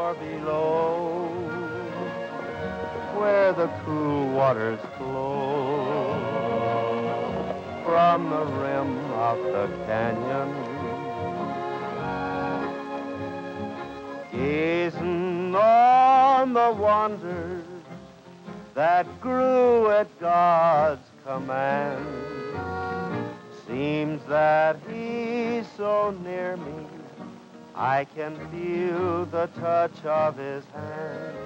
or below, where the cool waters flow from the rim of the canyon, gazing on the wonders that grew at God's command. Seems that he's so near me, I can feel the touch of his hand.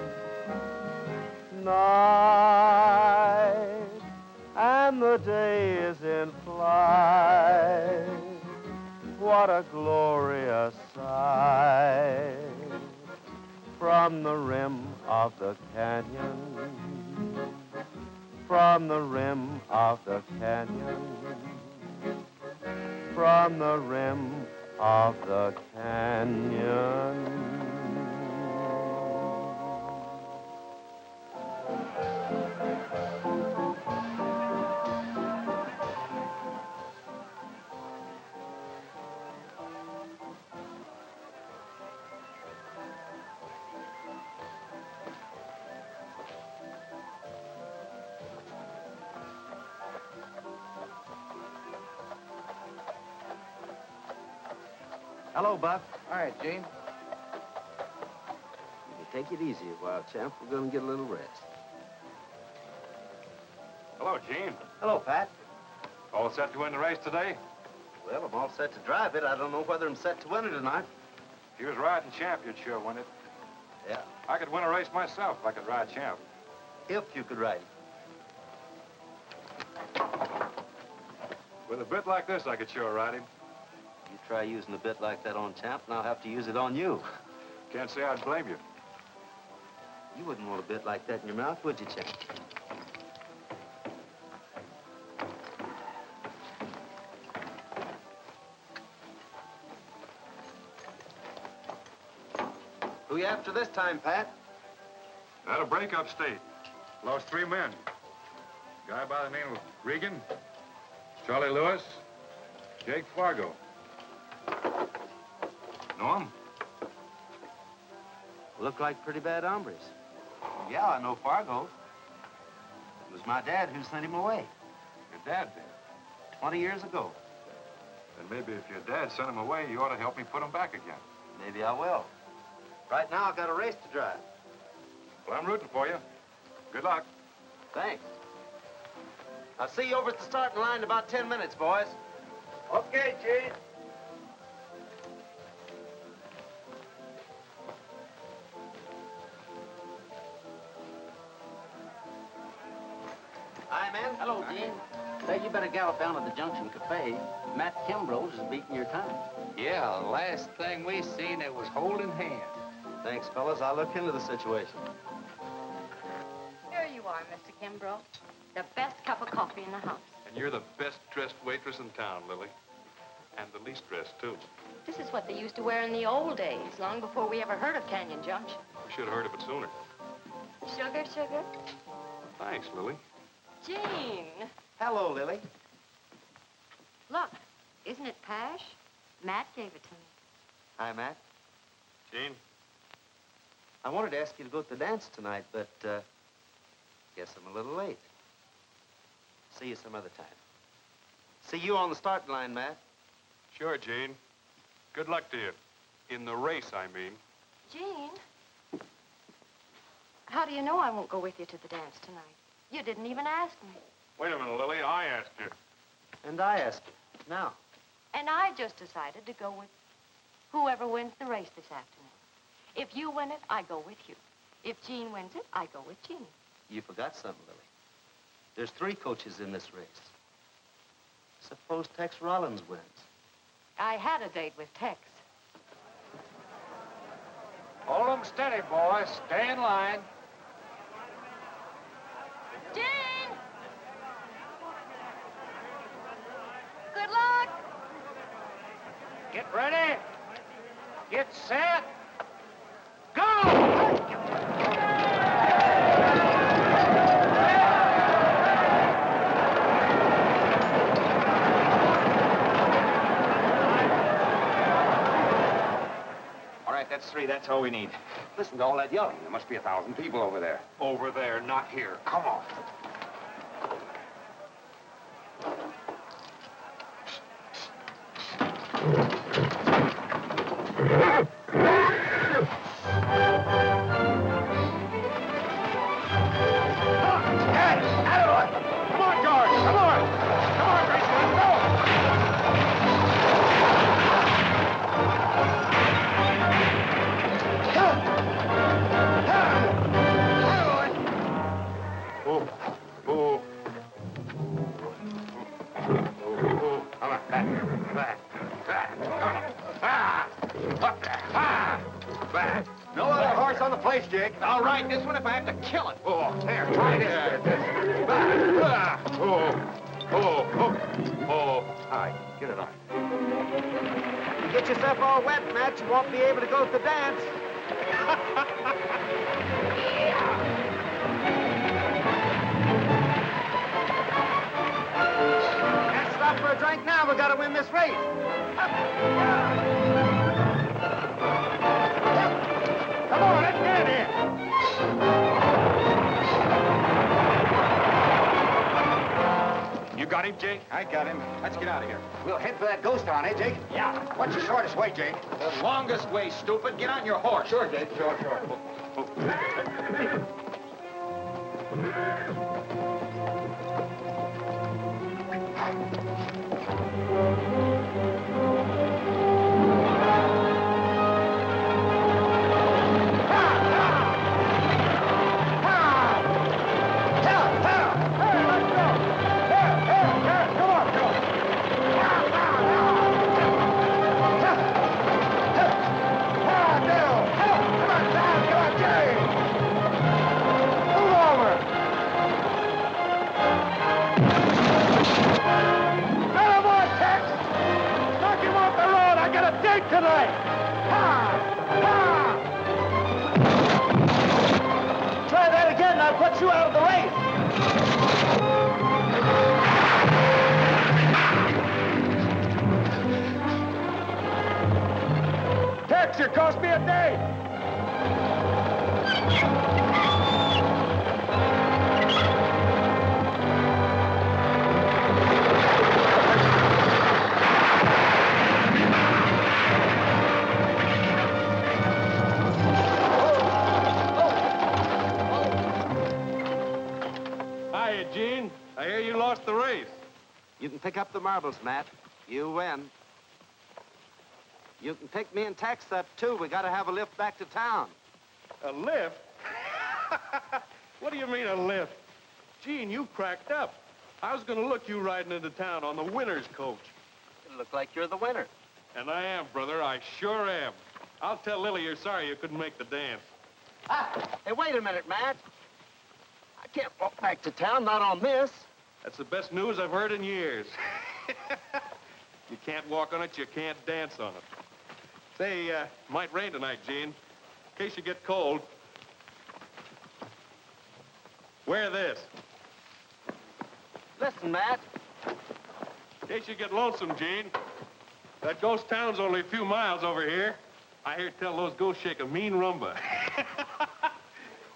Night and the day is in flight. What a glorious sight from the rim of the canyon, from the rim of the canyon, from the rim of the canyon. Hello, Buck. All right, Gene. Take it easy a while, champ. We're going to get a little rest. Hello, Gene. Hello, Pat. All set to win the race today? Well, I'm all set to drive it. I don't know whether I'm set to win it or not. If you was riding champ, you'd sure win it. Yeah. I could win a race myself if I could ride champ. If you could ride it. With a bit like this, I could sure ride him. You try using a bit like that on champ, and I'll have to use it on you. Can't say I'd blame you. You wouldn't want a bit like that in your mouth, would you, champ? Who you after this time, Pat? Had a break upstate. Lost 3 men. Guy by the name of Regan, Charlie Lewis, Jake Fargo. Know him? Look like pretty bad hombres. Yeah, I know Fargo. It was my dad who sent him away. Your dad did? 20 years ago. Then maybe if your dad sent him away, you ought to help me put him back again. Maybe I will. Right now, I've got a race to drive. Well, I'm rooting for you. Good luck. Thanks. I'll see you over at the starting line in about 10 minutes, boys. Okay, Gene. Hi, man. Hello, Gene. Say, you better gallop down to the Junction Cafe. Matt Kimbrough's is beating your time. Yeah, last thing we seen, it was holding hands. Thanks, fellas. I'll look into the situation. Here you are, Mr. Kimbrough. The best cup of coffee in the house. And you're the best-dressed waitress in town, Lily. And the least dressed, too. This is what they used to wear in the old days, long before we ever heard of Canyon Junction. We should have heard of it sooner. Sugar, sugar? Thanks, Lily. Gene! Hello, Lily. Look, isn't it Pash? Matt gave it to me. Hi, Matt. Gene? I wanted to ask you to go to the dance tonight, but, guess I'm a little late. See you some other time. See you on the starting line, Matt. Sure, Gene. Good luck to you. In the race, I mean. Gene? How do you know I won't go with you to the dance tonight? You didn't even ask me. Wait a minute, Lily. I asked you. And I ask you, now. And I just decided to go with whoever wins the race this afternoon. If you win it, I go with you. If Gene wins it, I go with Gene. You forgot something, Lily. There's 3 coaches in this race. Suppose Tex Rollins wins. I had a date with Tex. Hold 'em steady, boys. Stay in line. Gene! Good luck! Get ready. Get set. Go! All right, that's 3. That's all we need. Listen to all that yelling. There must be 1,000 people over there. Over there, not here. Come on. No other horse on the place, Jake. I'll ride this one if I have to kill it. Oh, there, try this. All right, get it on. You get yourself all wet, Matt, you won't be able to go to the dance. Can't stop for a drink now. We gotta win this race. Come on, let's get in here. You got him, Jake? I got him. Let's get out of here. We'll head for that ghost town, eh, Jake? Yeah. What's the shortest way, Jake? The longest way, stupid. Get on your horse. Sure, Jake. Sure. Try that again, and I'll put you out of the race. Tex, you cost me a day. Hiya, Gene. I hear you lost the race. You can pick up the marbles, Matt. You win. You can pick me and Tex up, too. We gotta have a lift back to town. A lift? What do you mean, a lift? Gene, you cracked up. I was gonna look you riding into town on the winner's coach. You look like you're the winner. And I am, brother. I sure am. I'll tell Lily you're sorry you couldn't make the dance. Hey, wait a minute, Matt. I can't walk back to town, not on this. That's the best news I've heard in years. You can't walk on it, you can't dance on it. Say, might rain tonight, Gene. In case you get cold. Wear this. Listen, Matt. In case you get lonesome, Gene. That ghost town's only a few miles over here. I hear tell those ghosts shake a mean rumba.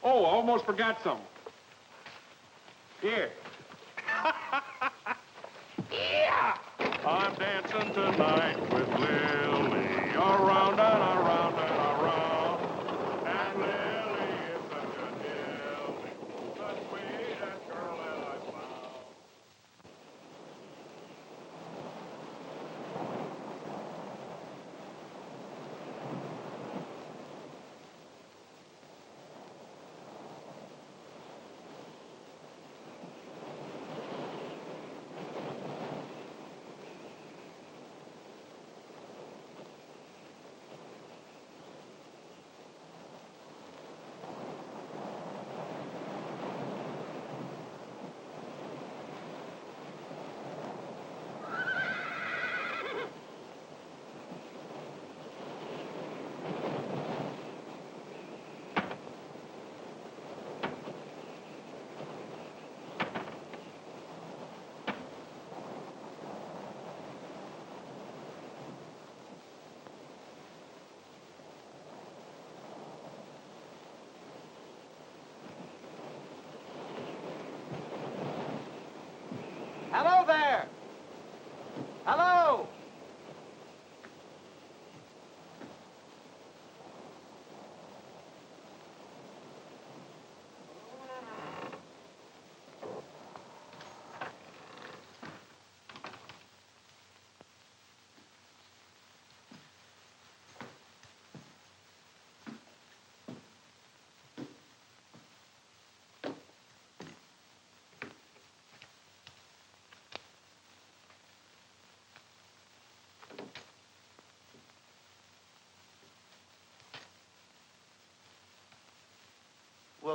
Oh, I almost forgot something. Here. Yeah! I'm dancing tonight with Lily, around and around and around. And Lily is such a dilly, the sweetest girl that I've found.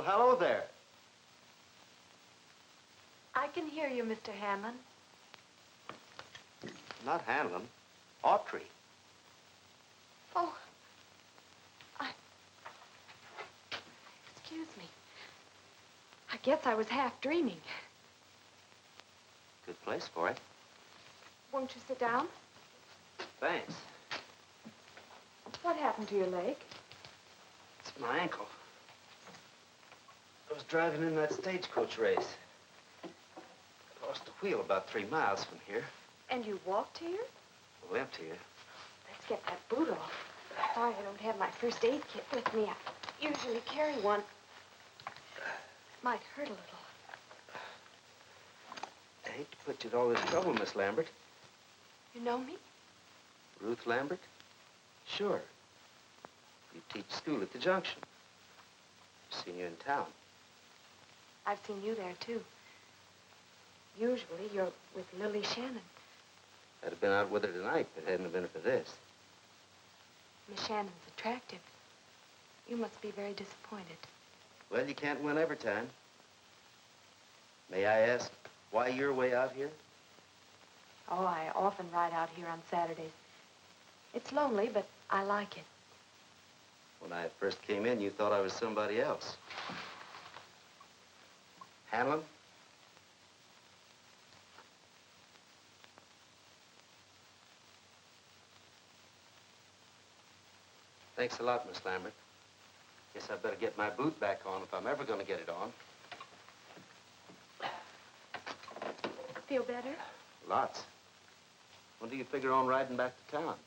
Well, hello there. I can hear you, Mr. Hanlon. Not Hanlon. Autry. Oh, excuse me. I guess I was half dreaming. Good place for it. Won't you sit down? Thanks. What happened to your leg? It's my ankle. I was driving in that stagecoach race. Lost the wheel about 3 miles from here. And you walked here? Limped here. Let's get that boot off. Sorry I don't have my first aid kit with me. I usually carry one. Might hurt a little. I hate to put you to all this trouble, Miss Lambert. You know me? Ruth Lambert? Sure. You teach school at the Junction. I've seen you in town. I've seen you there, too. Usually you're with Lily Shannon. I'd have been out with her tonight if it hadn't have been for this. Miss Shannon's attractive. You must be very disappointed. Well, you can't win every time. May I ask why you're way out here? Oh, I often ride out here on Saturdays. It's lonely, but I like it. When I first came in, you thought I was somebody else. Hanlon? Thanks a lot, Miss Lambert. Guess I better get my boot back on if I'm ever going to get it on. Feel better? Lots. When do you figure on riding back to town?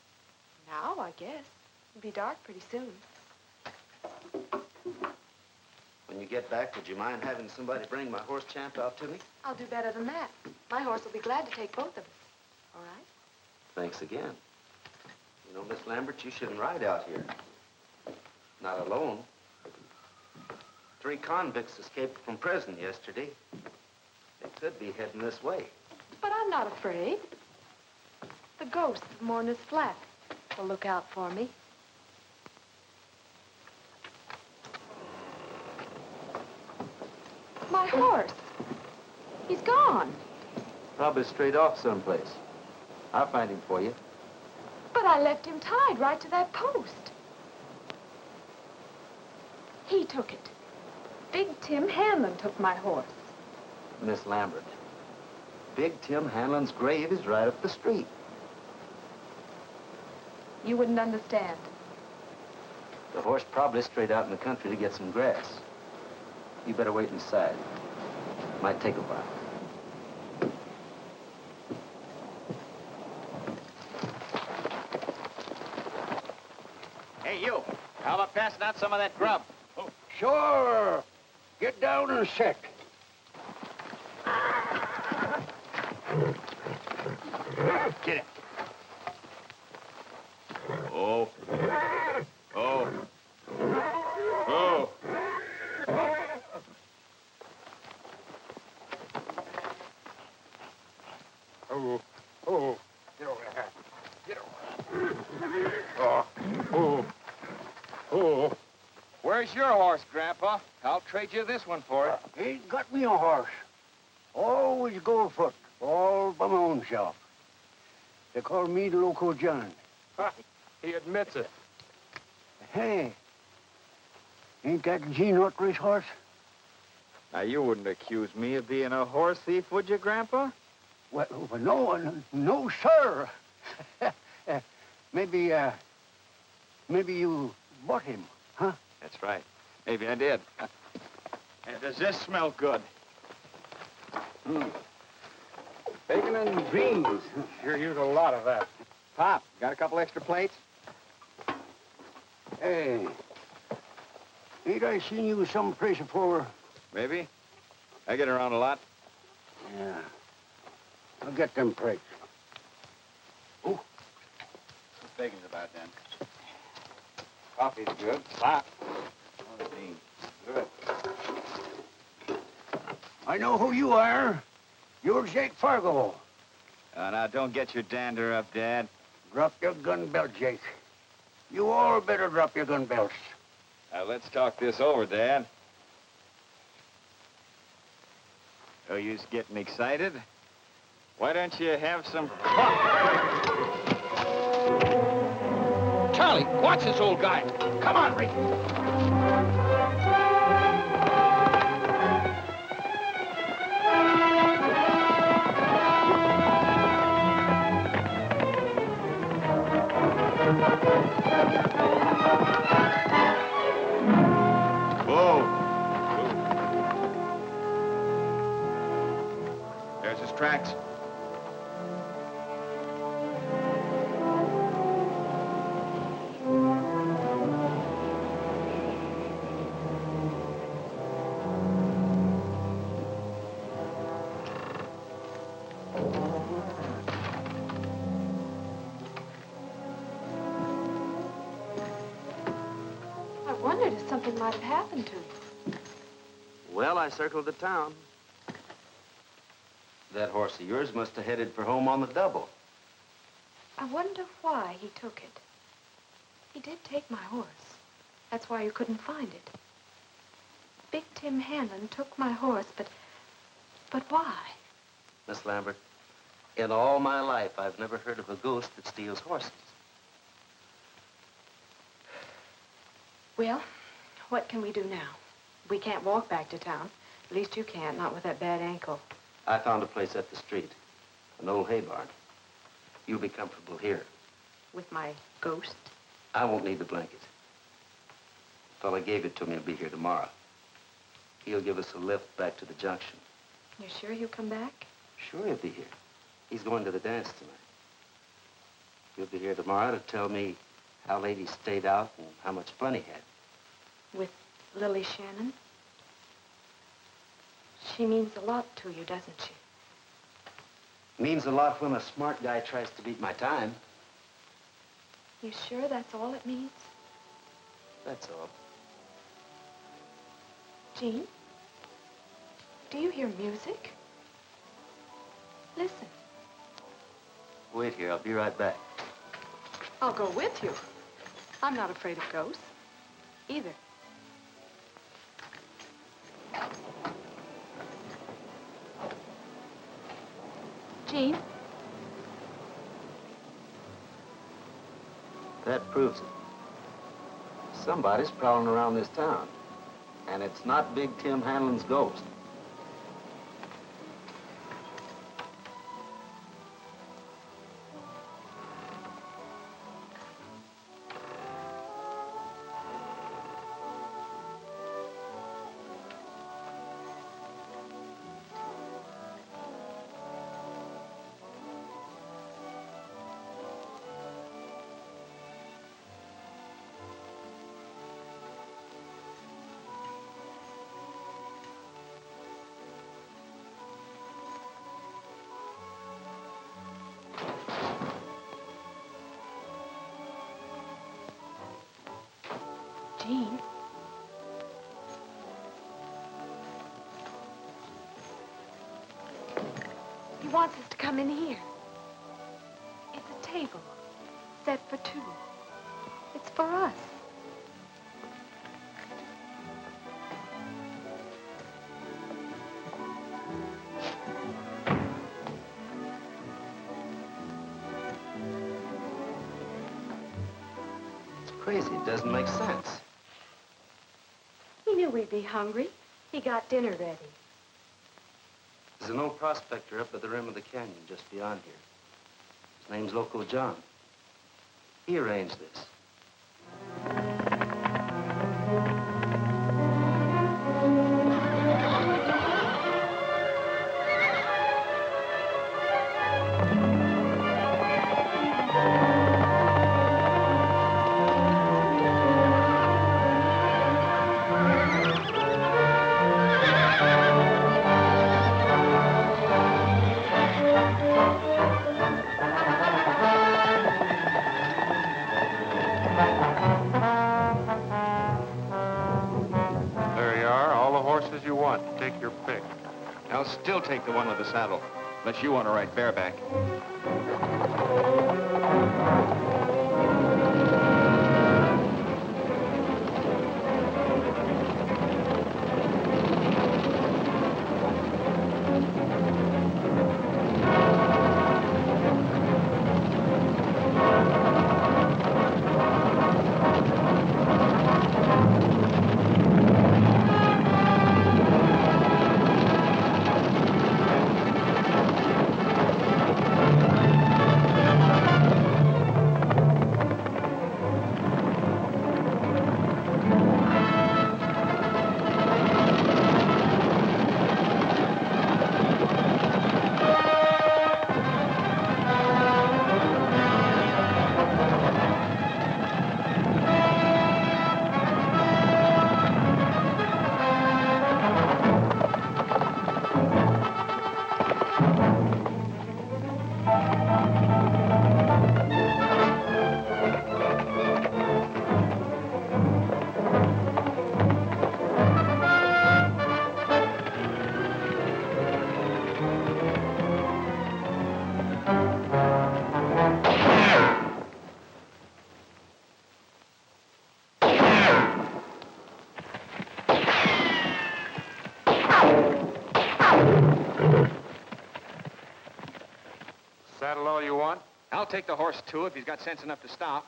Now, I guess. It'll be dark pretty soon. When you get back, would you mind having somebody bring my horse Champ out to me? I'll do better than that. My horse will be glad to take both of us. All right? Thanks again. You know, Miss Lambert, you shouldn't ride out here. Not alone. 3 convicts escaped from prison yesterday. They could be heading this way. But I'm not afraid. The ghosts of Mourner's Flat will look out for me. My horse. He's gone. Probably straight off someplace. I'll find him for you. But I left him tied right to that post. He took it. Big Tim Hanlon took my horse. Miss Lambert, Big Tim Hanlon's grave is right up the street. You wouldn't understand. The horse probably strayed out in the country to get some grass. You better wait inside. Might take a while. Hey, you. How about passing out some of that grub? Oh, sure. Get down and sit. Get it. Oh. Oh. Oh. Oh, oh. Get over there. Get over. Oh, oh, oh. Where's your horse, Grandpa? I'll trade you this one for it. Ain't got me a horse. Always go afoot, all by my own self. They call me the Loco John. He admits it. Hey, ain't that Gene Autry's horse? Now, you wouldn't accuse me of being a horse thief, would you, Grandpa? Well, no, sir. Maybe you bought him, huh? That's right. Maybe I did. And does this smell good? Bacon and greens. Sure use a lot of that. Pop, got a couple extra plates? Hey, ain't I seen you someplace before? Maybe. I get around a lot. Yeah. I'll get them plates. Oh. Bacon's about done. Coffee's good. Pop. Oh, the beans. Good. I know who you are. You're Jake Fargo. Now, don't get your dander up, Dad. Drop your gun belt, Jake. You all better drop your gun belts. Now, let's talk this over, Dad. Oh, you's getting excited? Why don't you have some fun? Charlie, watch this old guy. Come on, Rick. There's his tracks. I wondered if something might have happened to you. Well, I circled the town. That horse of yours must have headed for home on the double. I wonder why he took it. He did take my horse. That's why you couldn't find it. Big Tim Hanlon took my horse, but why? Miss Lambert, in all my life, I've never heard of a ghost that steals horses. Well, what can we do now? We can't walk back to town. At least you can't, not with that bad ankle. I found a place up the street, an old hay barn. You'll be comfortable here. With my ghost? I won't need the blanket. The fella gave it to me. He'll be here tomorrow. He'll give us a lift back to the junction. You sure he'll come back? Sure he'll be here. He's going to the dance tonight. He'll be here tomorrow to tell me how late he stayed out and how much fun he had. With Lily Shannon? She means a lot to you, doesn't she? Means a lot when a smart guy tries to beat my time. You sure that's all it means? That's all. Jean? Do you hear music? Listen. Wait here. I'll be right back. I'll go with you. I'm not afraid of ghosts. Either. Jean? That proves it. Somebody's prowling around this town. And it's not Big Tim Hanlon's ghost. Jean? He wants us to come in here. It's a table set for two. It's for us. It's crazy. It doesn't make sense. He knew we'd be hungry. He got dinner ready. There's an old prospector up at the rim of the canyon just beyond here. His name's Loco John. He arranged this. Take your pick. I'll still take the one with the saddle, unless you want to ride bareback. I'll take the horse, too, if he's got sense enough to stop.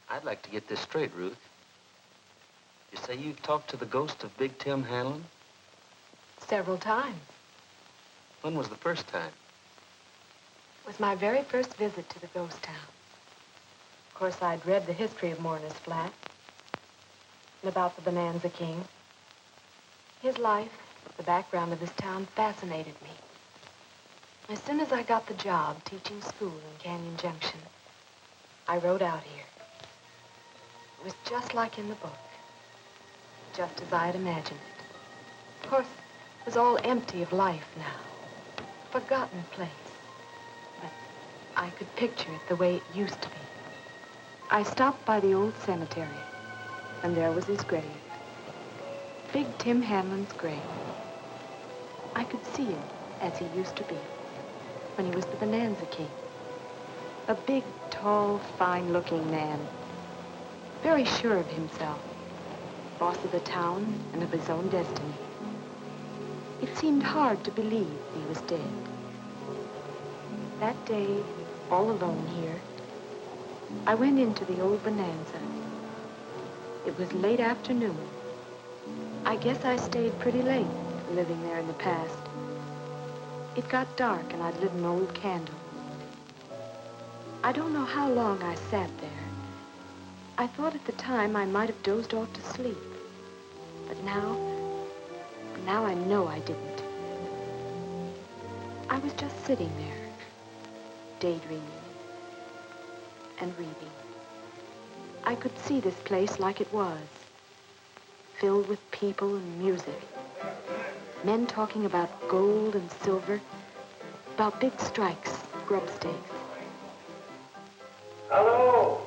I'd like to get this straight, Ruth. You say you talked to the ghost of Big Tim Hanlon? Several times. When was the first time? It was my very first visit to the ghost town. Of course, I'd read the history of Mourner's Flat and about the Bonanza King. His life, the background of this town, fascinated me. As soon as I got the job teaching school in Canyon Junction, I rode out here. It was just like in the book, just as I had imagined it. Of course, it was all empty of life now, a forgotten place. But I could picture it the way it used to be. I stopped by the old cemetery, and there was his grave. Big Tim Hanlon's grave. I could see him as he used to be, when he was the Bonanza King. A big, tall, fine-looking man, very sure of himself, boss of the town and of his own destiny. It seemed hard to believe he was dead. That day, all alone here, I went into the old Bonanza. It was late afternoon. I guess I stayed pretty late, living there in the past. It got dark and I'd lit an old candle. I don't know how long I sat there. I thought at the time I might have dozed off to sleep. But now I know I didn't. I was just sitting there, daydreaming and reading. I could see this place like it was, filled with people and music. Men talking about gold and silver, about big strikes, grub stakes. Hello?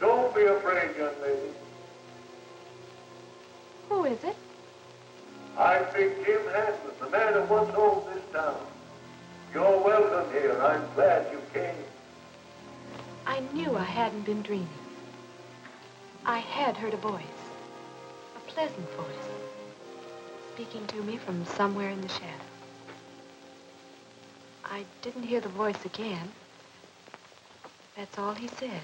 Don't be afraid, young lady. Who is it? I'm Big Tim Hanlon, the man who once owned this town. You're welcome here. I'm glad you came. I knew I hadn't been dreaming. I had heard a voice, a pleasant voice, speaking to me from somewhere in the shadow. I didn't hear the voice again. That's all he said.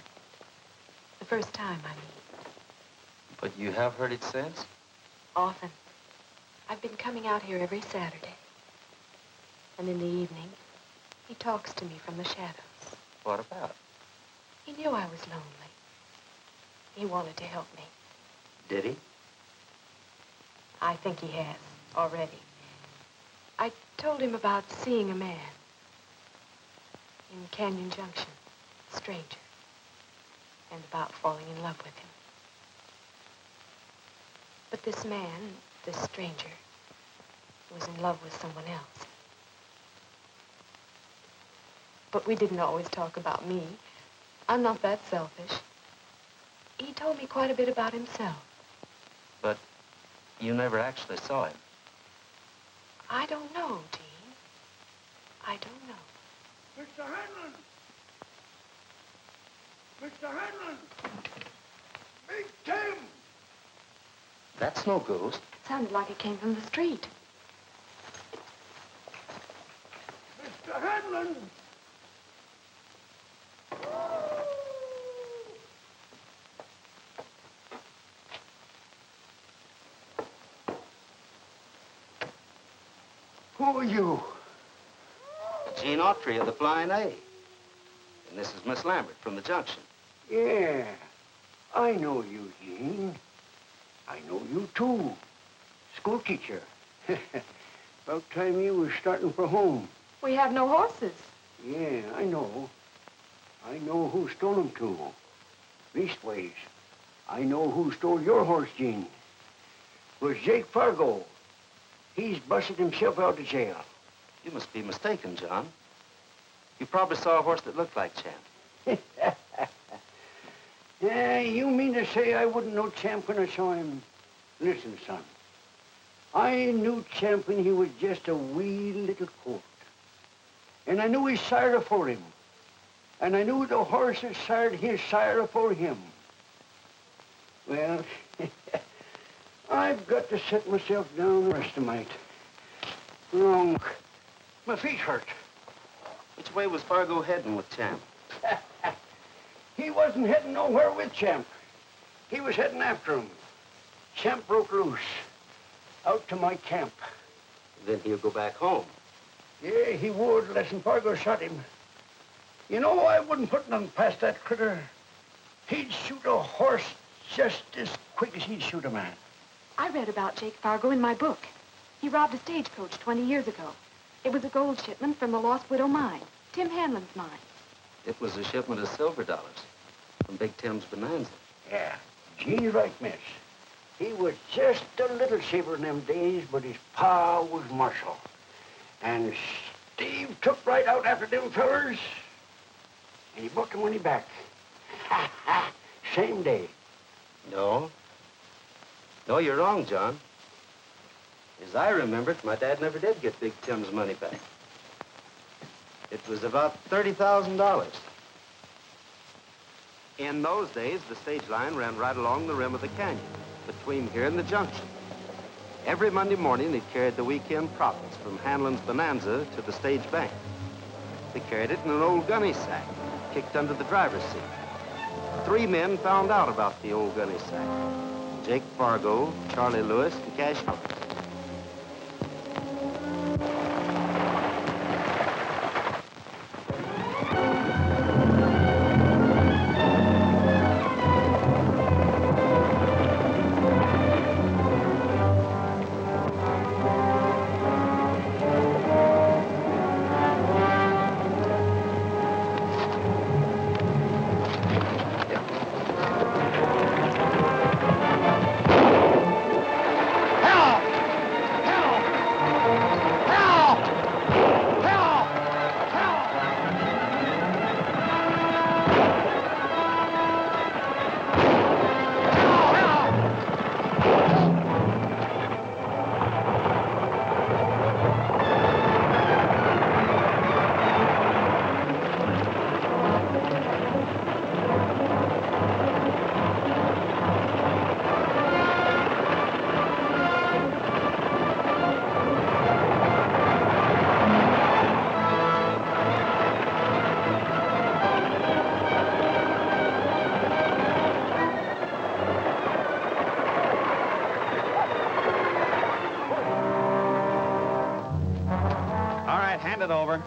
The first time, I mean. But you have heard it since? Often. I've been coming out here every Saturday. And in the evening, he talks to me from the shadows. What about? He knew I was lonely. He wanted to help me. Did he? I think he has, already. I told him about seeing a man in Canyon Junction, a stranger, and about falling in love with him. But this man, this stranger, was in love with someone else. But we didn't always talk about me. I'm not that selfish. He told me quite a bit about himself. But you never actually saw him. I don't know, Gene. I don't know. Mr. Hanlon! Mr. Hanlon! Big Tim! That's no ghost. It sounded like it came from the street. Mr. Hanlon! Who are you? Gene Autry of the Flying A. And this is Miss Lambert from the Junction. Yeah, I know you, Gene. I know you, too. Schoolteacher. About time you was starting for home. We have no horses. Yeah, I know. I know who stole them, too. Leastways, I know who stole your horse, Gene. was Jake Fargo. He's busted himself out of jail. You must be mistaken, John. You probably saw a horse that looked like Champ. Yeah, you mean to say I wouldn't know Champ when I saw him? Listen, son. I knew Champ when he was just a wee little colt. And I knew his sire afore him. And I knew the horse that sired his sire afore him. Well, I've got to set myself down and rest tonight. Wrong. My feet hurt. Which way was Fargo heading with Champ? He wasn't heading nowhere with Champ. He was heading after him. Champ broke loose. Out to my camp. Then he'll go back home. Yeah, he would, unless Fargo shot him. You know, I wouldn't put nothing past that critter. He'd shoot a horse just as quick as he'd shoot a man. I read about Jake Fargo in my book. He robbed a stagecoach 20 years ago. It was a gold shipment from the Lost Widow mine, Tim Hanlon's mine. It was a shipment of silver dollars from Big Tim's bonanza. Yeah, Gene's right, miss. He was just a little shaver in them days, but his pa was marshal. And Steve took right out after them fellers, and he brought the money back. Ha, ha, same day. No. No, you're wrong, John. As I remember it, my dad never did get Big Tim's money back. It was about $30,000. In those days, the stage line ran right along the rim of the canyon, between here and the junction. Every Monday morning, it carried the weekend profits from Hanlon's bonanza to the stage bank. They carried it in an old gunny sack, kicked under the driver's seat. 3 men found out about the old gunny sack: Jake Fargo, Charlie Lewis, and Cash Hunt. Hand it over.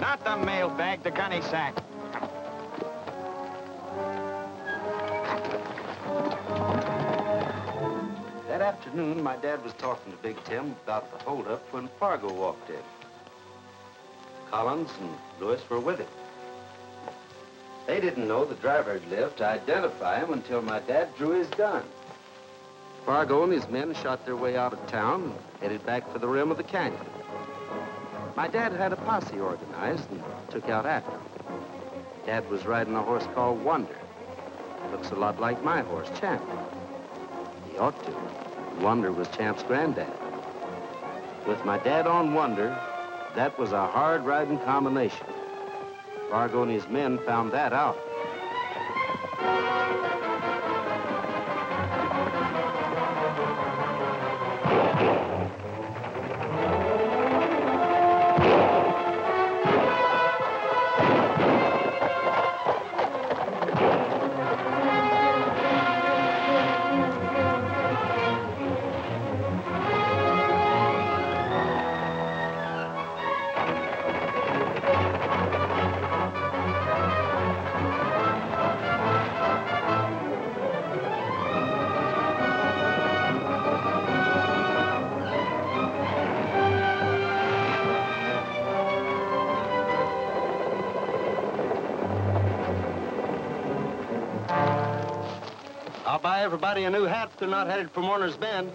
Not the mail bag, the gunny sack. That afternoon, my dad was talking to Big Tim about the holdup when Fargo walked in. Collins and Lewis were with him. They didn't know the driver had lived to identify him until my dad drew his gun. Fargo and his men shot their way out of town and headed back for the rim of the canyon. My dad had a posse organized and took out after him. Dad was riding a horse called Wonder. Looks a lot like my horse, Champ. He ought to. Wonder was Champ's granddad. With my dad on Wonder, that was a hard-riding combination. Fargo and his men found that out. I'll buy everybody a new hat if they're not headed for Mourner's Bend.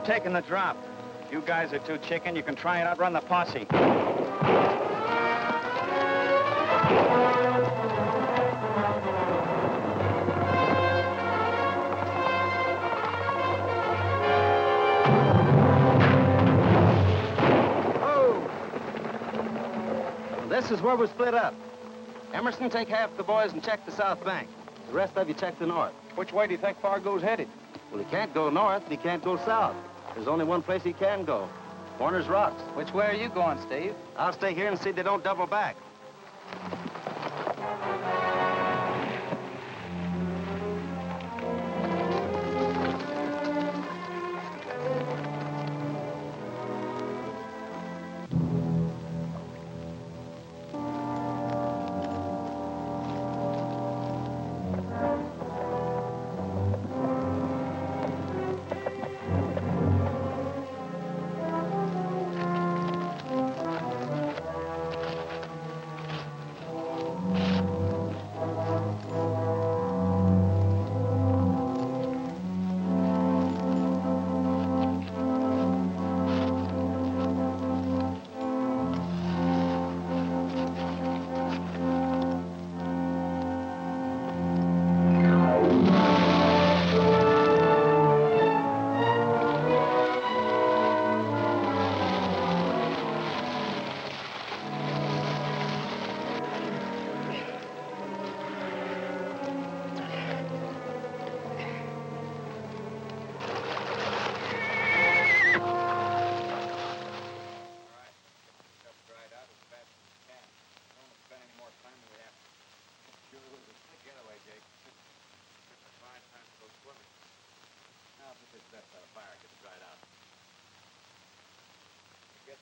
Taking the drop. If you guys are too chicken, you can try and outrun the posse. Oh! This is where we're split up. Emerson, take half the boys and check the south bank. The rest of you check the north. Which way do you think Fargo's headed? Well, he can't go north, and he can't go south. There's only one place he can go. Warner's Rocks. Which way are you going, Steve? I'll stay here and see they don't double back.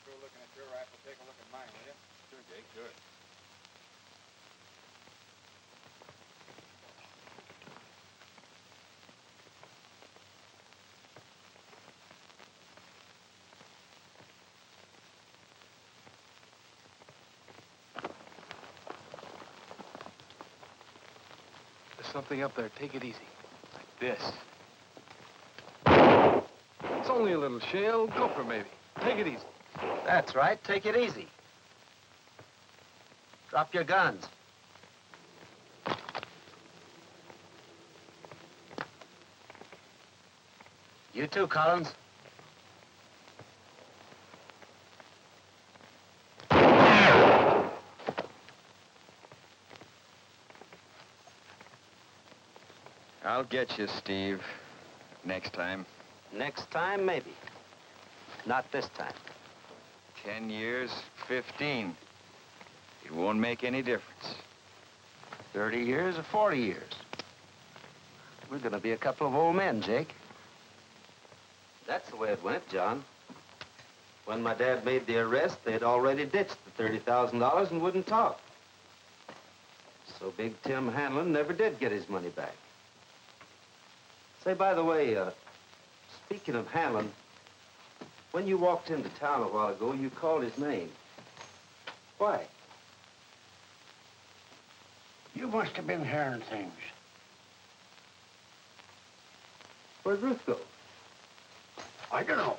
Looking at your rifle, take a look at mine, will you? Sure, Jake, sure. There's something up there. Take it easy. Like this. It's only a little shell. Gopher, maybe. Take it easy. That's right. Take it easy. Drop your guns. You too, Collins. I'll get you, Steve. Next time. Next time, maybe. Not this time. 10 years, 15. It won't make any difference. 30 years or 40 years. We're gonna be a couple of old men, Jake. That's the way it went, John. When my dad made the arrest, they'd already ditched the $30,000 and wouldn't talk. So Big Tim Hanlon never did get his money back. Say, by the way, speaking of Hanlon, when you walked into town a while ago, you called his name. Why? You must have been hearing things. Where'd Ruth go? I don't know.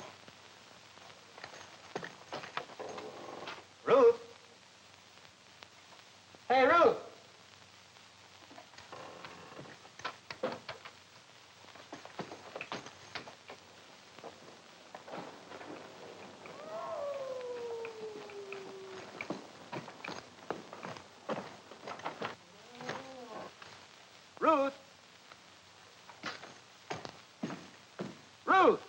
Ruth? Hey, Ruth! Ruth! Ruth!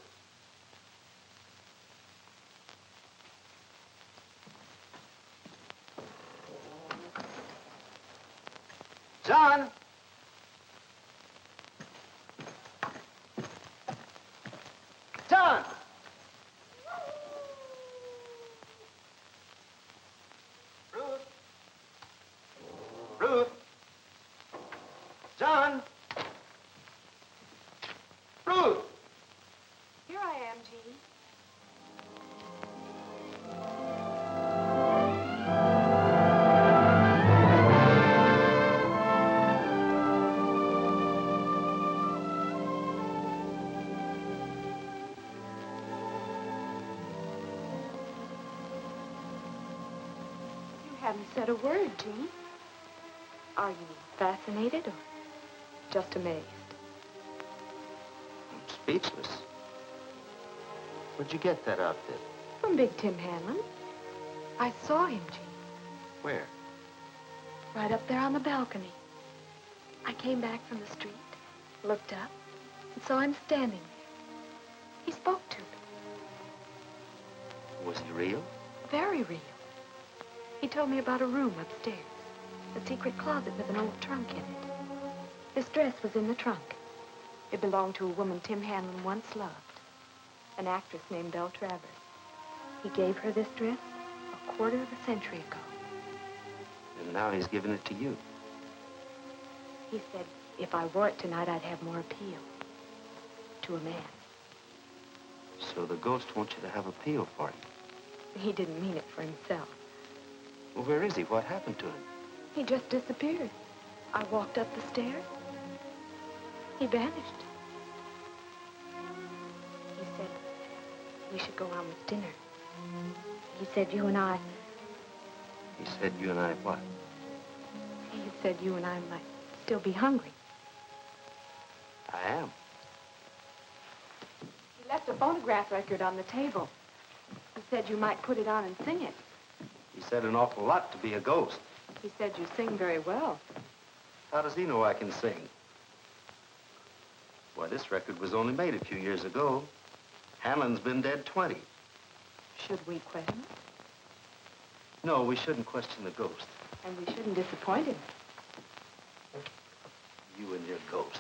John! Ruth. John. Ruth. Here I am, Jean. You haven't said a word, Jean. Are you fascinated or just amazed? I'm speechless. Where'd you get that outfit? From Big Tim Hanlon. I saw him, Jean. Where? Right up there on the balcony. I came back from the street, looked up, and saw him standing there. He spoke to me. Was he real? Very real. He told me about a room upstairs, a secret closet with an old trunk in it. This dress was in the trunk. It belonged to a woman Tim Hanlon once loved, an actress named Belle Travers. He gave her this dress a quarter of a century ago. And now he's giving it to you. He said if I wore it tonight, I'd have more appeal to a man. So the ghost wants you to have appeal for him. He didn't mean it for himself. Well, where is he? What happened to him? He just disappeared. I walked up the stairs. He vanished. He said we should go on with dinner. He said you and I... He said you and I what? He said you and I might still be hungry. I am. He left a phonograph record on the table. He said you might put it on and sing it. He said an awful lot to be a ghost. He said you sing very well. How does he know I can sing? Why, this record was only made a few years ago. Hanlon's been dead 20. Should we question him? No, we shouldn't question the ghost. And we shouldn't disappoint him. You and your ghost.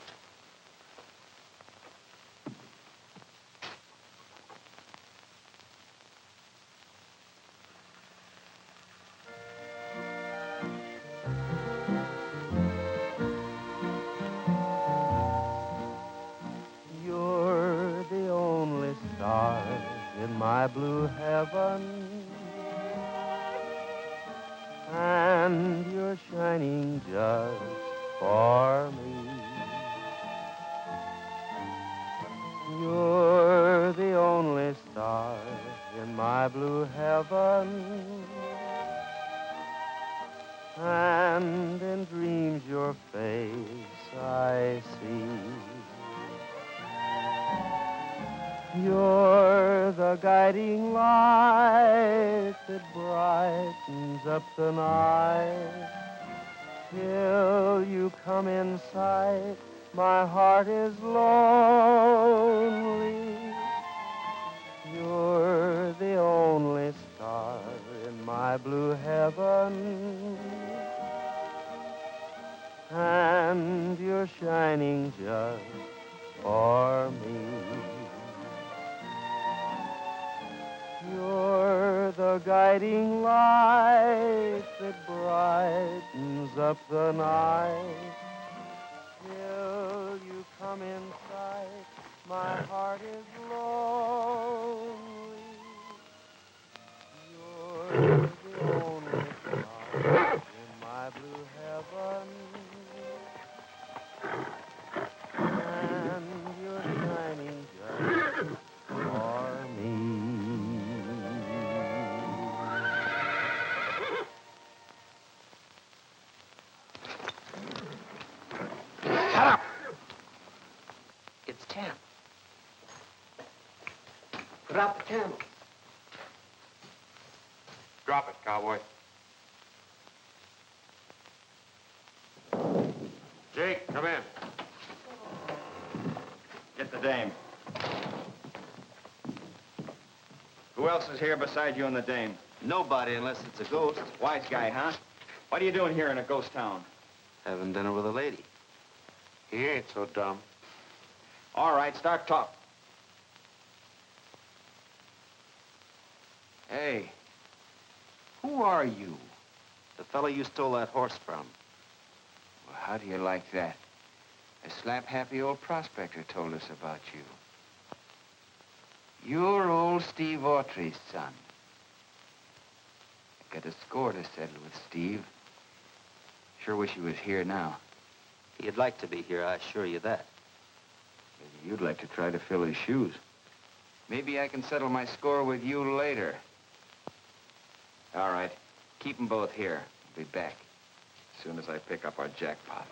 You're the only star in my blue heaven, and you're shining just for me. You're the only star in my blue heaven, and in dreams your face I see. You're the guiding light that brightens up the night. Till you come in sight, my heart is lonely. You're the only star in my blue heaven, and you're shining just for me. You're the guiding light that brightens up the night. Till you come in sight, my heart is lonely. You're the only star in my blue heaven, and you're shining just for me. Shut up! It's Tim. Put out the candle. Drop it, cowboy. Jake, come in. Get the dame. Who else is here beside you and the dame? Nobody unless it's a ghost. Wise guy, huh? What are you doing here in a ghost town? Having dinner with a lady. He ain't so dumb. All right, start talk. Hey, who are you? The fellow you stole that horse from. Well, how do you like that? A slap-happy old prospector told us about you. You're old Steve Autry's son. I got a score to settle with Steve. Sure wish he was here now. He'd like to be here, I assure you that. Maybe you'd like to try to fill his shoes. Maybe I can settle my score with you later. All right. Keep them both here. I'll be back as soon as I pick up our jackpot.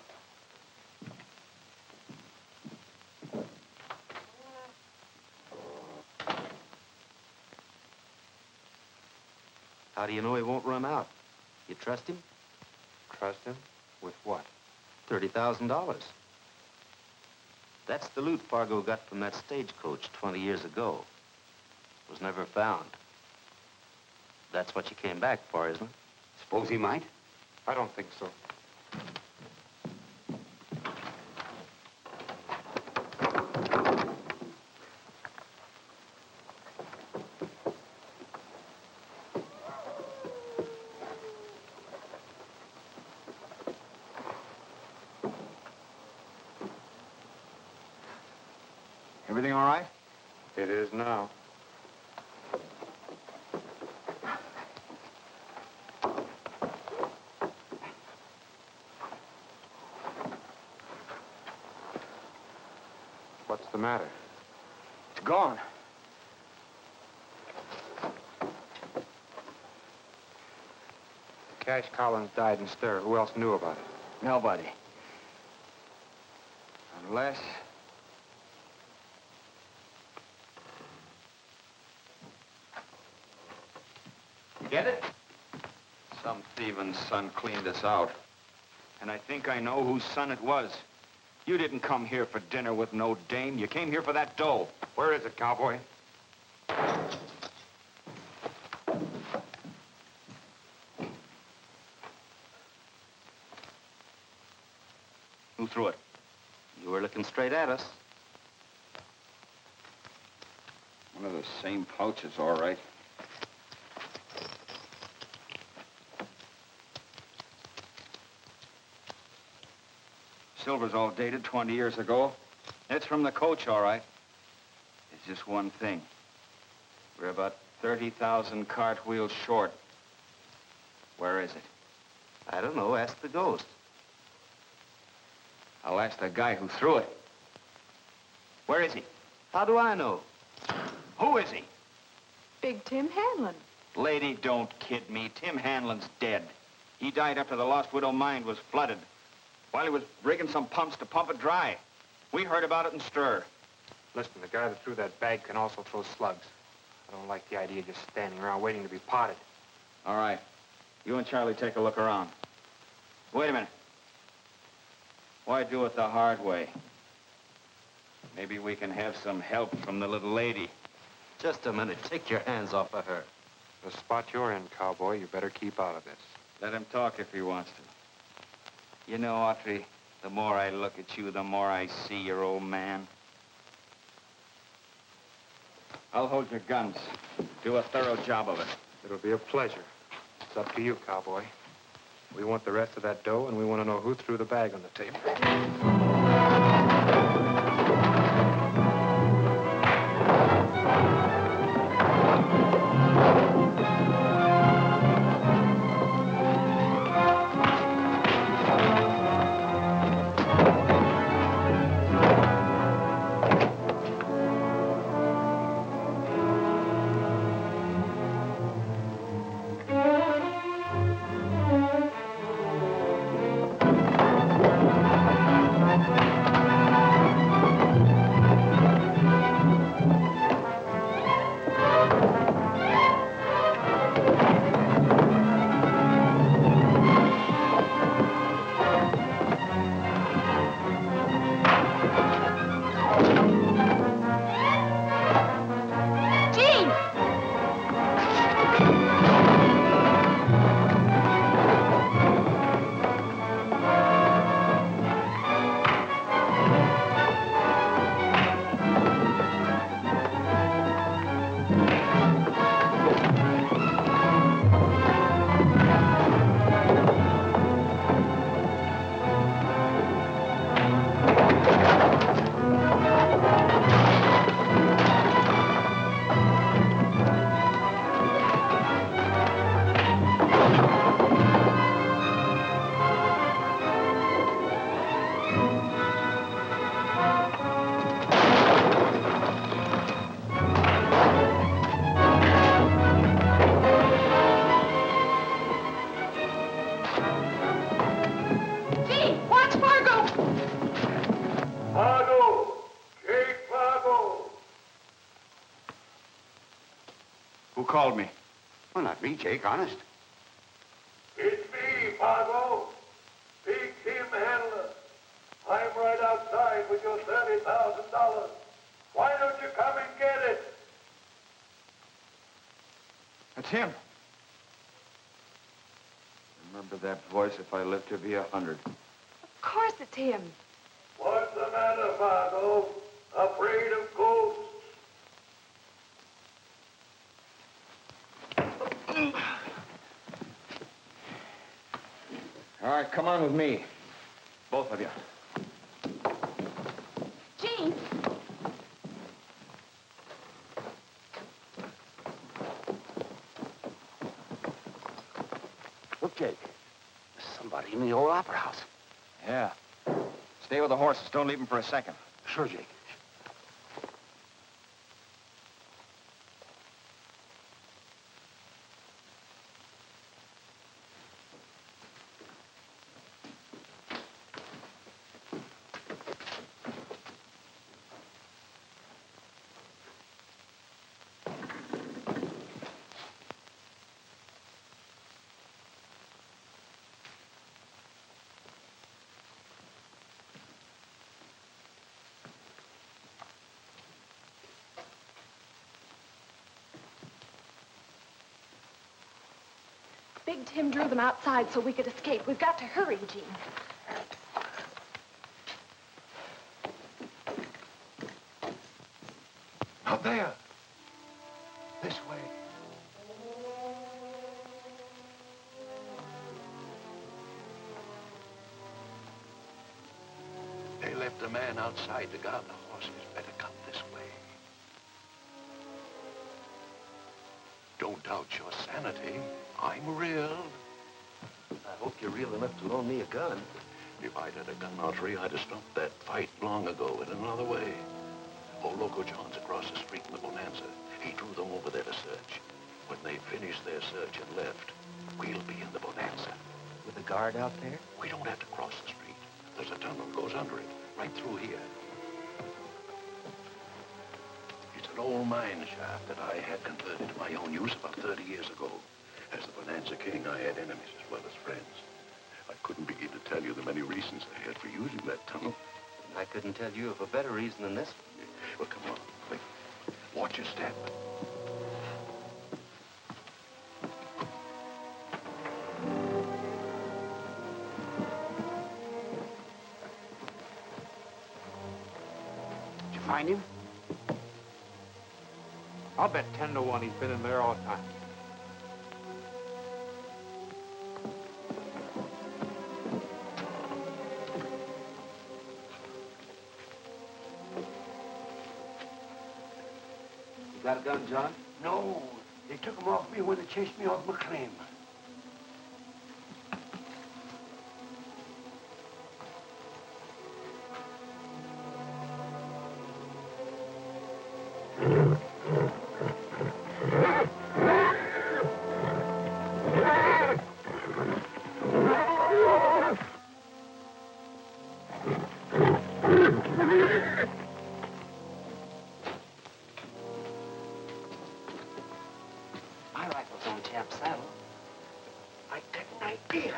How do you know he won't run out? You trust him? Trust him? With what? $30,000. That's the loot Fargo got from that stagecoach 20 years ago. Was never found. That's what you came back for, isn't it? Suppose he might? I don't think so. Everything all right? It is now. What's the matter? It's gone. Cash Collins died in stir. Who else knew about it? Nobody. Unless... Get it? Some thieving son cleaned us out. And I think I know whose son it was. You didn't come here for dinner with no dame. You came here for that dough. Where is it, cowboy? Who threw it? You were looking straight at us. One of the same pouches, all right. Silver's all dated 20 years ago. It's from the coach, all right. It's just one thing. We're about 30,000 cartwheels short. Where is it? I don't know. Ask the ghost. I'll ask the guy who threw it. Where is he? How do I know? Who is he? Big Tim Hanlon. Lady, don't kid me. Tim Hanlon's dead. He died after the Lost Widow mine was flooded. While he was rigging some pumps to pump it dry. We heard about it in stir. Listen, the guy that threw that bag can also throw slugs. I don't like the idea of just standing around waiting to be potted. All right. You and Charlie take a look around. Wait a minute. Why do it the hard way? Maybe we can have some help from the little lady. Just a minute. Take your hands off of her. The spot you're in, cowboy, you better keep out of this. Let him talk if he wants to. You know, Autry, the more I look at you, the more I see your old man. I'll hold your guns. Do a thorough job of it. It'll be a pleasure. It's up to you, cowboy. We want the rest of that dough, and we want to know who threw the bag on the table. called me? Well, not me, Jake, honest. It's me, Fargo. Big Tim Hanlon. I'm right outside with your $30,000. Why don't you come and get it? That's him. Remember that voice if I live to be 100. Of course it's him. What's the matter, Fargo? Afraid of ghosts? All right, come on with me. Both of you. Gene! Look, Jake. There's somebody in the old opera house. Yeah. Stay with the horses. Don't leave them for a second. Sure, Jake. Big Tim drew them outside so we could escape. We've got to hurry, Gene. Out there. This way. They left a man outside to guard the horses. Better come this way. Don't doubt your sanity. I'm real. I hope you're real enough to loan me a gun. If I'd had a gun, Autry, I'd have stopped that fight long ago in another way. Old Loco John's across the street in the Bonanza. He drew them over there to search. When they finished their search and left, we'll be in the Bonanza. With a guard out there? We don't have to cross the street. There's a tunnel that goes under it, right through here. It's an old mine shaft that I had converted to my own use about 30 years ago. As the Bonanza King, I had enemies as well as friends. I couldn't begin to tell you the many reasons I had for using that tunnel. I couldn't tell you of a better reason than this one. Well, come on, quick. Watch your step. Did you find him? I'll bet 10 to 1 he's been in there all the time. You got a gun, John? No. They took him off me when they chased me off my claim. My rifle's on Champ's saddle. I got an idea.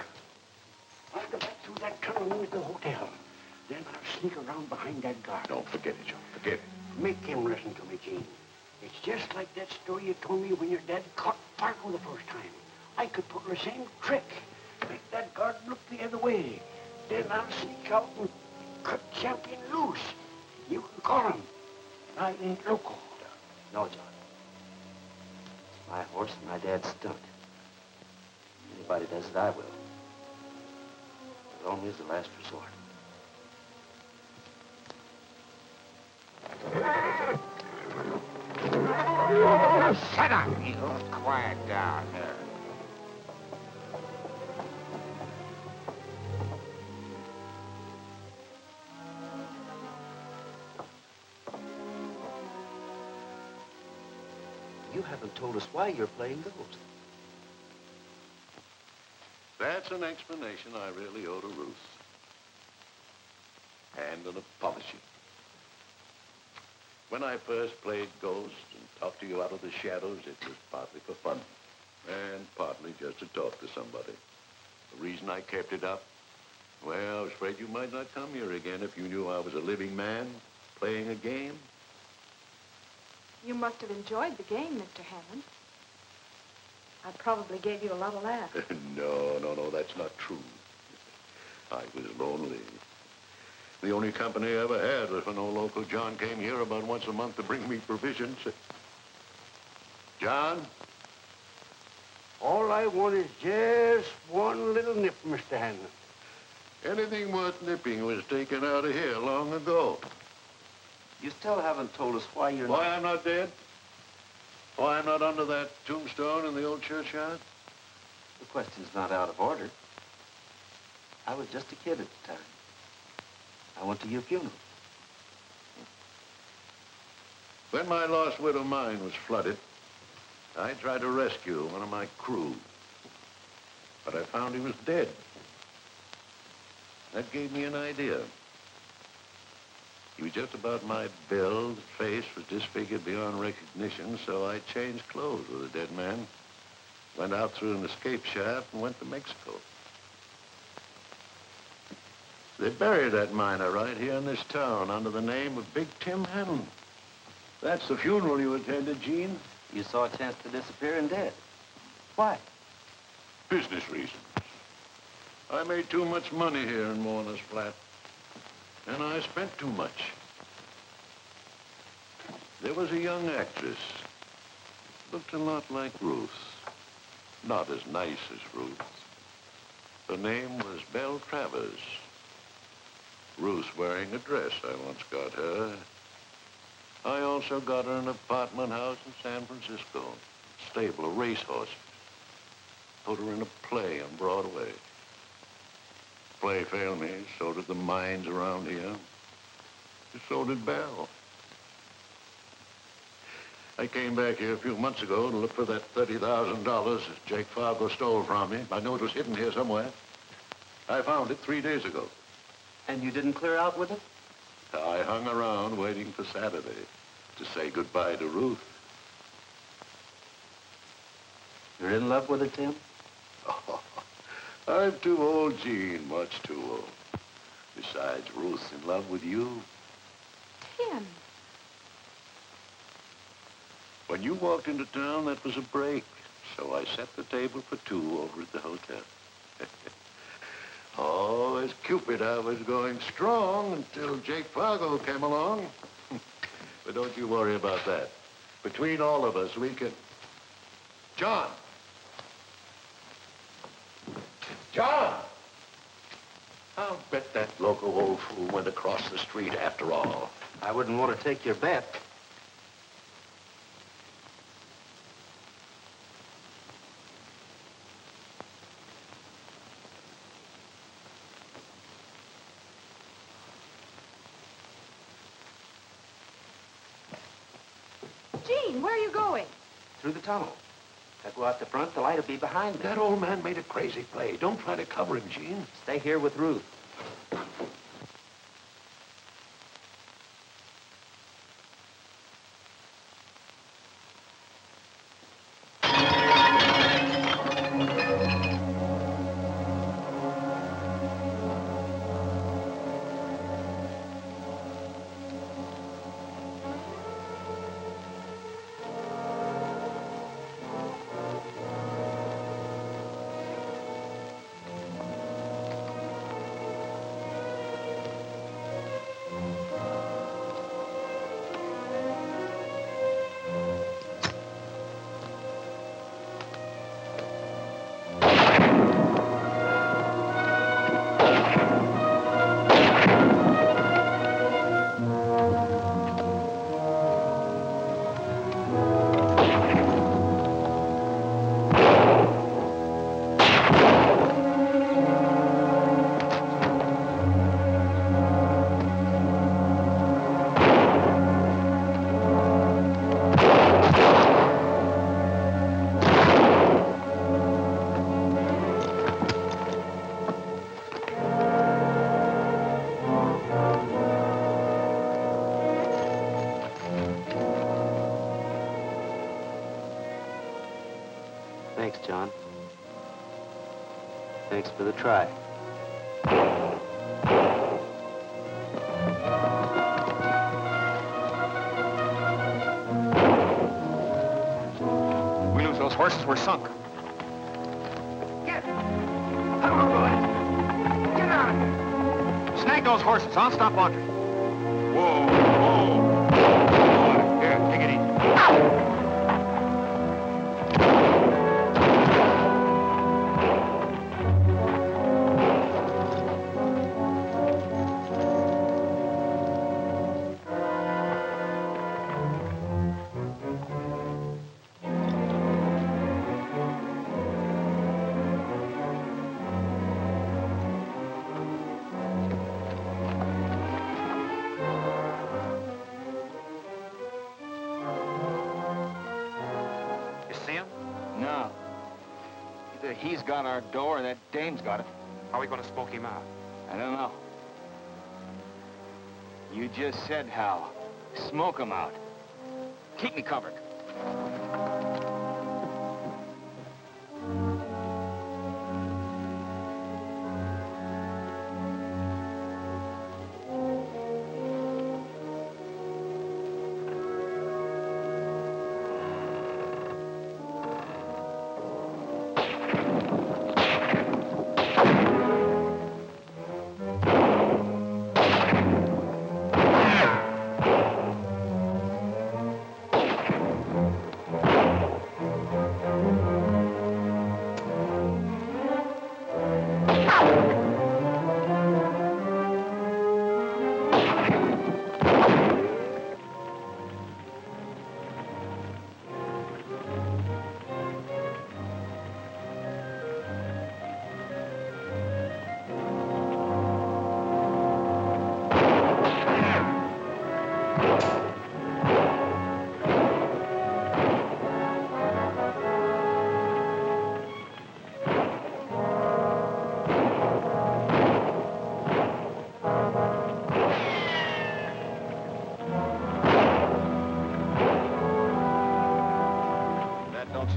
I'll go back through that tunnel into the hotel. Then I'll sneak around behind that guard. Don't forget it, John. Forget it. Make him listen to me, Gene. It's just like that story you told me when your dad caught Fargo the first time. I could pull the same trick. Make that guard look the other way. Then I'll sneak out and cut Champion loose. You can call him. I ain't loco. No, John. It's my horse and my dad's stunt. Anybody does it, I will. But only as a last resort. Shut up, Eagle. Quiet down here. You haven't told us why you're playing ghost. That's an explanation I really owe to Ruth. And an apology. When I first played Ghost and talk to you out of the shadows, it was partly for fun, and partly just to talk to somebody. The reason I kept it up, well, I was afraid you might not come here again if you knew I was a living man playing a game. You must have enjoyed the game, Mr. Hanlon. I probably gave you a lot of laughs. No, that's not true. I was lonely. The only company I ever had was when old Local John came here about once a month to bring me provisions. John? All I want is just one little nip, Mr. Hanlon. Anything worth nipping was taken out of here long ago. You still haven't told us why you're Why I'm not dead? Why I'm not under that tombstone in the old churchyard? The question's not out of order. I was just a kid at the time. I went to your funeral. When my lost widow mine was flooded, I tried to rescue one of my crew. But I found he was dead. That gave me an idea. He was just about my build. His face was disfigured beyond recognition, so I changed clothes with a dead man. Went out through an escape shaft and went to Mexico. They buried that miner right here in this town under the name of Big Tim Hanlon. That's the funeral you attended, Gene. You saw a chance to disappear and dead. Why? Business reasons. I made too much money here in Mourner's Flat. And I spent too much. There was a young actress. Looked a lot like Ruth. Not as nice as Ruth. Her name was Belle Travers. Ruth wearing a dress. I once got her. I also got her an apartment house in San Francisco. Stable of racehorses. Put her in a play on Broadway. Play failed me, so did the mines around here. So did Belle. I came back here a few months ago to look for that $30,000 that Jake Fargo stole from me. I knew it was hidden here somewhere. I found it 3 days ago. And you didn't clear out with it? I hung around waiting for Saturday to say goodbye to Ruth. You're in love with her, Tim? Oh, I'm too old, Gene, much too old. Besides, Ruth's in love with you. Tim. When you walked into town, that was a break. So I set the table for two over at the hotel. Oh, as Cupid, I was going strong until Jake Fargo came along. But don't you worry about that. Between all of us, we can... John! John! I'll bet that loco old fool went across the street after all. I wouldn't want to take your bet. Gene, where are you going? Through the tunnel. If I go out the front, the light will be behind me. That old man made a crazy play. Don't try to cover him, Gene. Stay here with Ruth. Thanks, John. Thanks for the try. We lose those horses, we're sunk. Get! Come on, boys. Get out of here. Snag those horses. I'll stop Autry. Whoa, whoa. Here, take it easy. No. Either he's got our dough or that dame's got it. How are we going to smoke him out? I don't know. You just said how. Smoke him out. Keep me covered.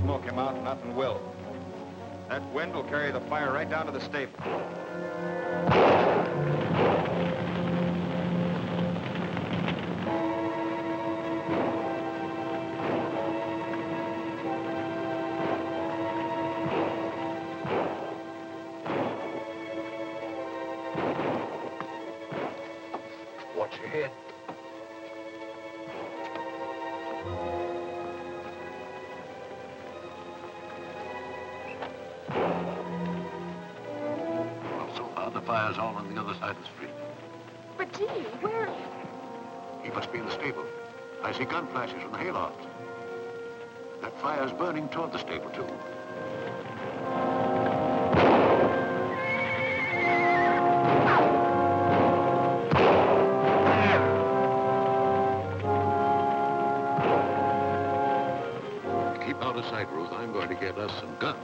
Smoke him out, nothing will. That wind will carry the fire right down to the stable. Watch your head. The fire's all on the other side of the street. But, gee, where... He must be in the stable. I see gun flashes from the haylofts. That fire's burning toward the stable, too. Keep out of sight, Ruth. I'm going to get us some guns.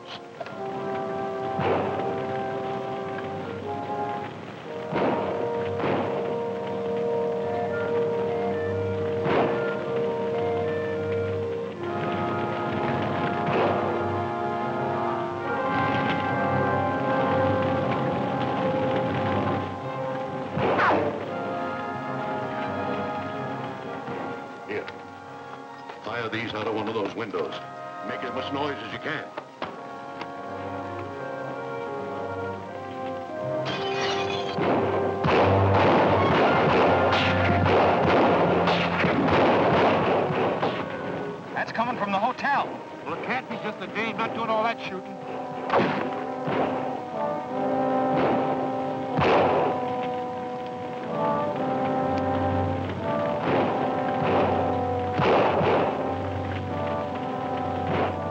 Here. Fire these out of one of those windows. Make as much noise as you can. That's coming from the hotel. Well, it can't be just the dame not doing all that shooting.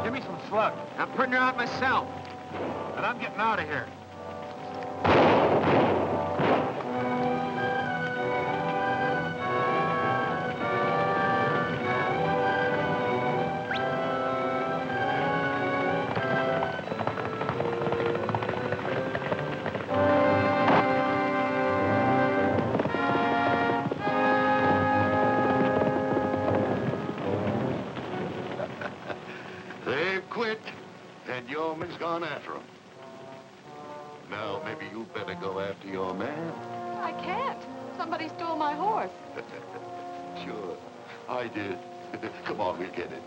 Give me some slug. I'm putting her out myself. And I'm getting out of here. They've quit, and on after him. Now, maybe you'd better go after your man. I can't. Somebody stole my horse. Sure, I did. Come on, we'll get it.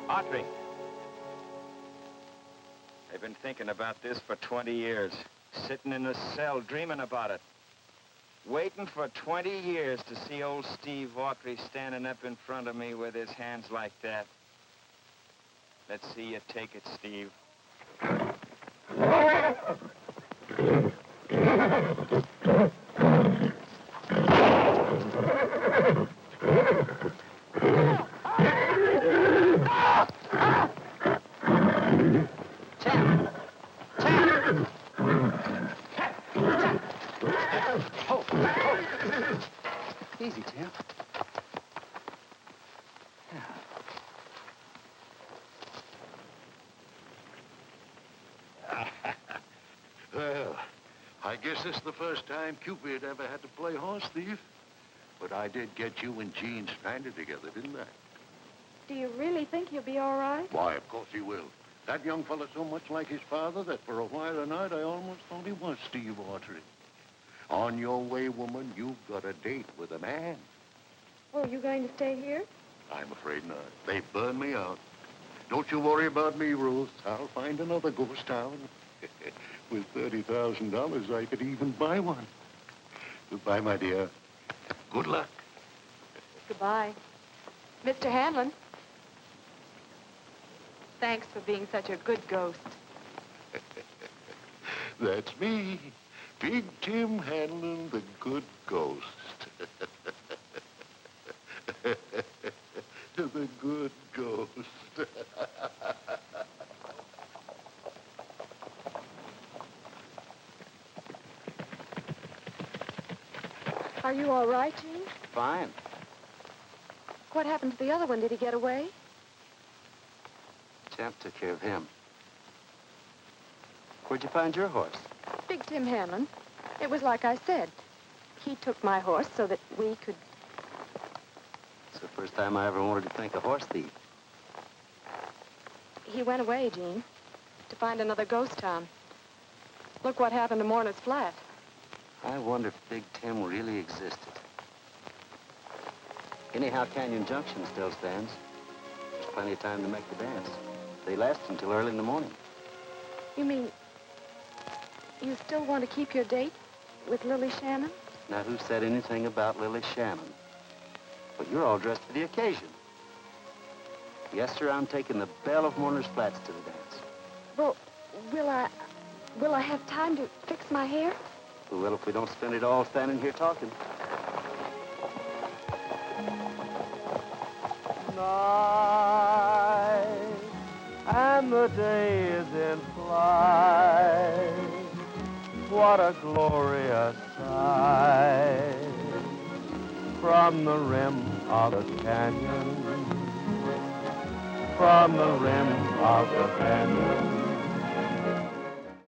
Autry. I've been thinking about this for 20 years. Sitting in a cell, dreaming about it. Waiting for 20 years to see old Steve Autry standing up in front of me with his hands like that. Let's see you take it, Steve. Easy, Tim. Well, I guess this is the first time Cupid ever had to play horse thief. But I did get you and Jean stranded together, didn't I? Do you really think he'll be all right? Why, of course he will. That young fella's so much like his father that for a while tonight I almost thought he was Steve Autry. On your way, woman, you've got a date with a man. Oh, you going to stay here? I'm afraid not. They burned me out. Don't you worry about me, Ruth. I'll find another ghost town. With $30,000, I could even buy one. Goodbye, my dear. Good luck. Goodbye. Mr. Hanlon. Thanks for being such a good ghost. That's me. Big Tim Hanlon, the good ghost. The good ghost. Are you all right, Gene? Fine. What happened to the other one? Did he get away? Champ took care of him. Where'd you find your horse? Big Tim Hanlon. It was like I said. He took my horse so that we could... It's the first time I ever wanted to think a horse thief. He went away, Gene, to find another ghost town. Look what happened to Mourner's Flat. I wonder if Big Tim really existed. Anyhow, Canyon Junction still stands. There's plenty of time to make the dance. They last until early in the morning. You mean you still want to keep your date with Lily Shannon? Now, who said anything about Lily Shannon? But you're all dressed for the occasion. Yes, sir, I'm taking the Belle of Mourner's Flats to the dance. Well, will I have time to fix my hair? Well, if we don't spend it all standing here talking. Night, and the day is in flight. What a glorious sight. From the rim of the canyon, from the rim of the canyon,